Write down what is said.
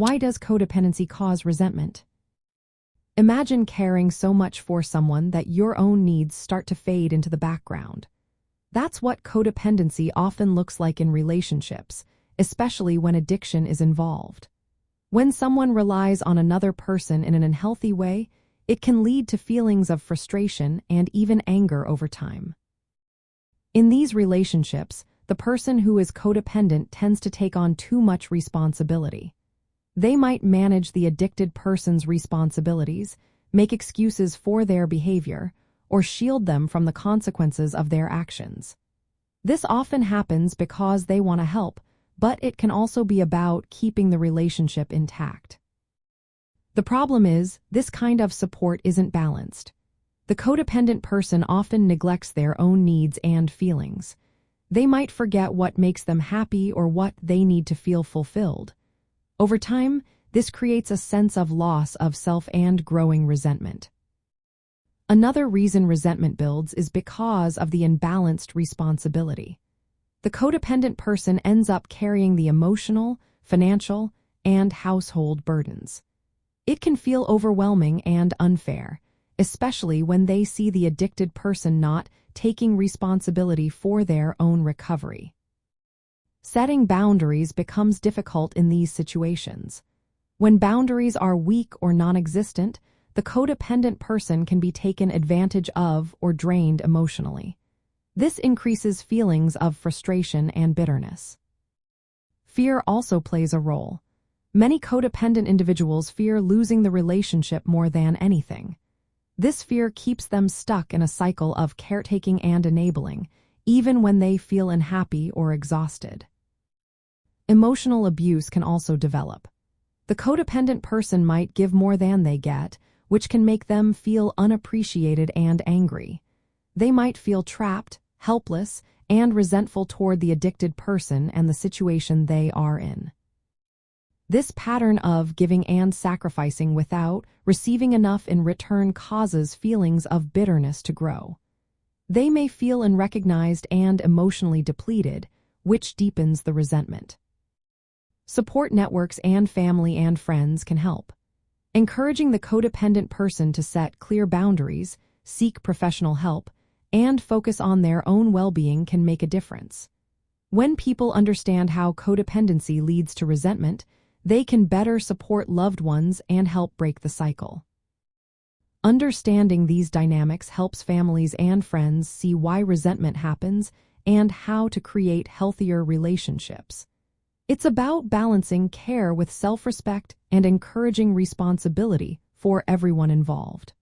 Why does codependency cause resentment? Imagine caring so much for someone that your own needs start to fade into the background. That's what codependency often looks like in relationships, especially when addiction is involved. When someone relies on another person in an unhealthy way, it can lead to feelings of frustration and even anger over time. In these relationships, the person who is codependent tends to take on too much responsibility. They might manage the addicted person's responsibilities, make excuses for their behavior, or shield them from the consequences of their actions. This often happens because they want to help, but it can also be about keeping the relationship intact. The problem is, this kind of support isn't balanced. The codependent person often neglects their own needs and feelings. They might forget what makes them happy or what they need to feel fulfilled. Over time, this creates a sense of loss of self and growing resentment. Another reason resentment builds is because of the imbalanced responsibility. The codependent person ends up carrying the emotional, financial, and household burdens. It can feel overwhelming and unfair, especially when they see the addicted person not taking responsibility for their own recovery. Setting boundaries becomes difficult in these situations. When boundaries are weak or non-existent, the codependent person can be taken advantage of or drained emotionally. This increases feelings of frustration and bitterness. Fear also plays a role. Many codependent individuals fear losing the relationship more than anything. This fear keeps them stuck in a cycle of caretaking and enabling, even when they feel unhappy or exhausted. Emotional abuse can also develop. The codependent person might give more than they get, which can make them feel unappreciated and angry. They might feel trapped, helpless, and resentful toward the addicted person and the situation they are in. This pattern of giving and sacrificing without receiving enough in return causes feelings of bitterness to grow. They may feel unrecognized and emotionally depleted, which deepens the resentment. Support networks and family and friends can help. Encouraging the codependent person to set clear boundaries, seek professional help, and focus on their own well-being can make a difference. When people understand how codependency leads to resentment, they can better support loved ones and help break the cycle. Understanding these dynamics helps families and friends see why resentment happens and how to create healthier relationships. It's about balancing care with self-respect and encouraging responsibility for everyone involved.